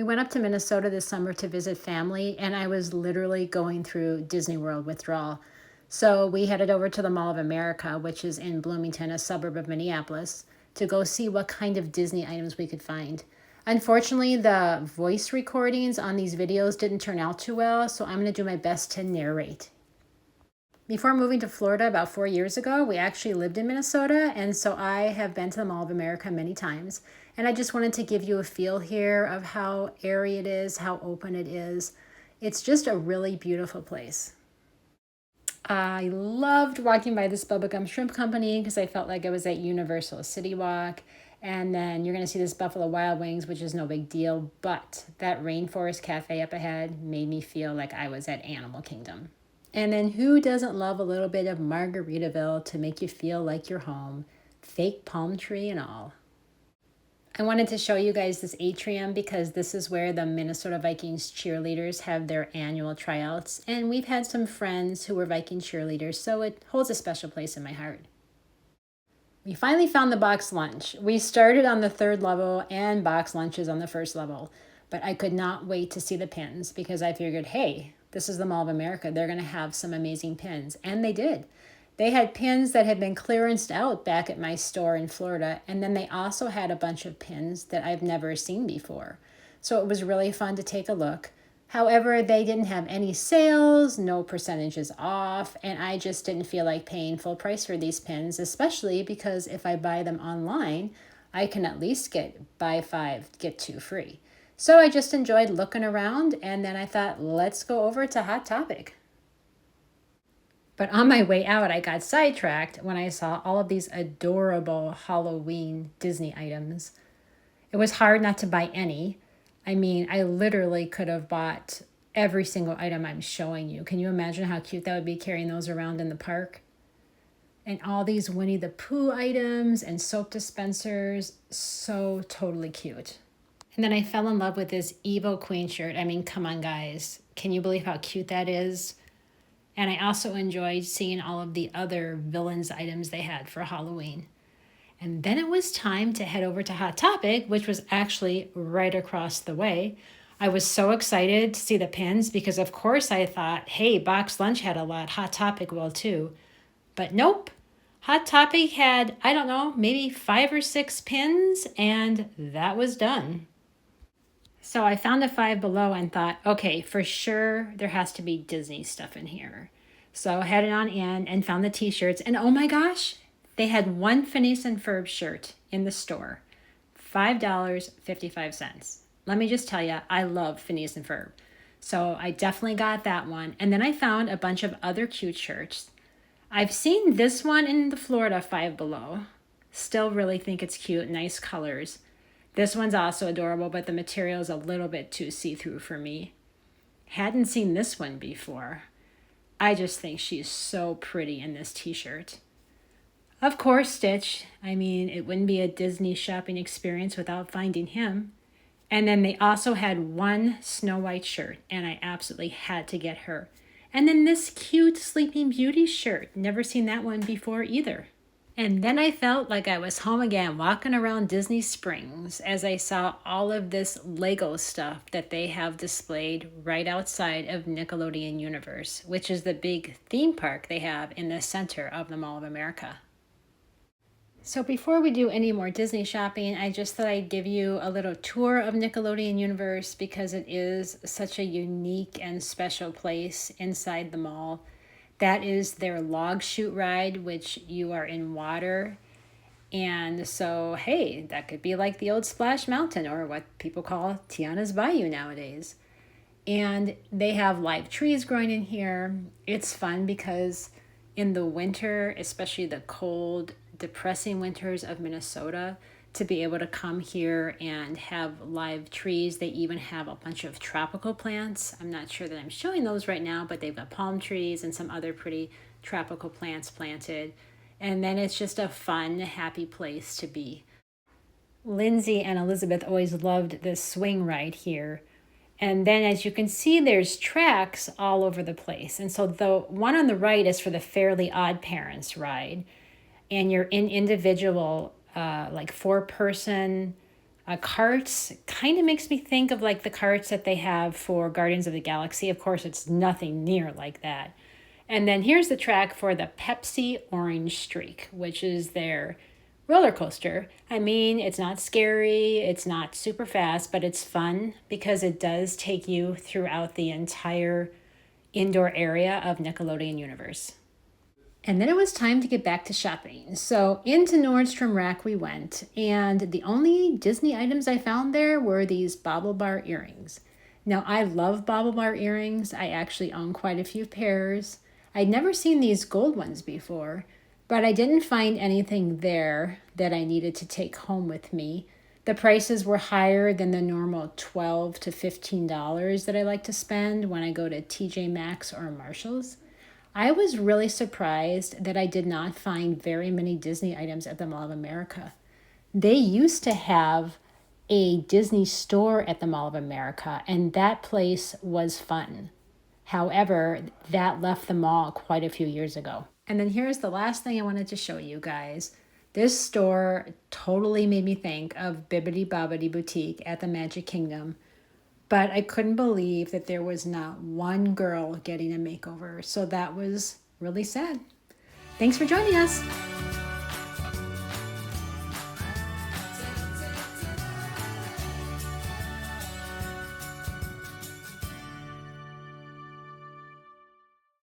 We went up to Minnesota this summer to visit family, and I was literally going through Disney World withdrawal. So we headed over to the Mall of America, which is in Bloomington, a suburb of Minneapolis, to go see what kind of Disney items we could find. Unfortunately, the voice recordings on these videos didn't turn out too well, so I'm going to do my best to narrate. Before moving to Florida about 4 years ago, we actually lived in Minnesota, and so I have been to the Mall of America many times. And I just wanted to give you a feel here of how airy it is, how open it is. It's just a really beautiful place. I loved walking by this Bubblegum Shrimp Company because I felt like I was at Universal City Walk. And then you're going to see this Buffalo Wild Wings, which is no big deal. But that Rainforest Cafe up ahead made me feel like I was at Animal Kingdom. And then who doesn't love a little bit of Margaritaville to make you feel like you're home? Fake palm tree and all. I wanted to show you guys this atrium because this is where the Minnesota Vikings cheerleaders have their annual tryouts. And we've had some friends who were Viking cheerleaders, so it holds a special place in my heart. We finally found the BoxLunch. We started on the 3rd level and BoxLunch is on the 1st level. But I could not wait to see the pins because I figured, hey, this is the Mall of America. They're going to have some amazing pins. And they did. They had pins that had been clearanced out back at my store in Florida. And then they also had a bunch of pins that I've never seen before. So it was really fun to take a look. However, they didn't have any sales, no percentages off, and I just didn't feel like paying full price for these pins, especially because if I buy them online, I can at least get buy 5, get 2 free. So I just enjoyed looking around, and then I thought, let's go over to Hot Topic. But on my way out, I got sidetracked when I saw all of these adorable Halloween Disney items. It was hard not to buy any. I mean, I literally could have bought every single item I'm showing you. Can you imagine how cute that would be carrying those around in the park? And all these Winnie the Pooh items and soap dispensers, so totally cute. And then I fell in love with this Evil Queen shirt. I mean, come on, guys. Can you believe how cute that is? And I also enjoyed seeing all of the other villains items they had for Halloween. And then it was time to head over to Hot Topic, which was actually right across the way. I was so excited to see the pins because, of course, I thought, hey, BoxLunch had a lot. Hot Topic will too. But nope. Hot Topic had, I don't know, maybe 5 or 6 pins, and that was done. So I found a Five Below and thought, okay, for sure there has to be Disney stuff in here. So I headed on in and found the t-shirts, and oh my gosh, they had one Phineas and Ferb shirt in the store, $5.55. Let me just tell you, I love Phineas and Ferb. So I definitely got that one. And then I found a bunch of other cute shirts. I've seen this one in the Florida Five Below. Still really think it's cute, nice colors. This one's also adorable, but the material is a little bit too see-through for me. Hadn't seen this one before. I just think she's so pretty in this t-shirt. Of course, Stitch. I mean, it wouldn't be a Disney shopping experience without finding him. And then they also had one Snow White shirt, and I absolutely had to get her. And then this cute Sleeping Beauty shirt. Never seen that one before either. And then I felt like I was home again, walking around Disney Springs as I saw all of this Lego stuff that they have displayed right outside of Nickelodeon Universe, which is the big theme park they have in the center of the Mall of America. So before we do any more Disney shopping, I just thought I'd give you a little tour of Nickelodeon Universe because it is such a unique and special place inside the mall. That is their log chute ride, which you are in water. And so, hey, that could be like the old Splash Mountain or what people call Tiana's Bayou nowadays. And they have live trees growing in here. It's fun because in the winter, especially the cold, depressing winters of Minnesota, to be able to come here and have live trees. They even have a bunch of tropical plants. I'm not sure that I'm showing those right now, but they've got palm trees and some other pretty tropical plants planted. And then it's just a fun, happy place to be. Lindsay and Elizabeth always loved this swing ride here. And then as you can see, there's tracks all over the place. And so the one on the right is for the Fairly Odd Parents ride. And you're in individual like 4-person Carts kind of makes me think of like the carts that they have for Guardians of the Galaxy. Of course, it's nothing near like that. And then here's the track for the Pepsi Orange Streak, which is their roller coaster. I mean, it's not scary, it's not super fast, but it's fun because it does take you throughout the entire indoor area of Nickelodeon Universe. And then it was time to get back to shopping. So into Nordstrom Rack we went, and the only Disney items I found there were these bobble bar earrings. Now I love bobble bar earrings. I actually own quite a few pairs. I'd never seen these gold ones before, but I didn't find anything there that I needed to take home with me. The prices were higher than the normal $12 to $15 that I like to spend when I go to TJ Maxx or Marshall's. I was really surprised that I did not find very many Disney items at the Mall of America. They used to have a Disney store at the Mall of America, and that place was fun. However, that left the mall quite a few years ago. And then here's the last thing I wanted to show you guys. This store totally made me think of Bibbidi Bobbidi Boutique at the Magic Kingdom. But I couldn't believe that there was not one girl getting a makeover. So that was really sad. Thanks for joining us.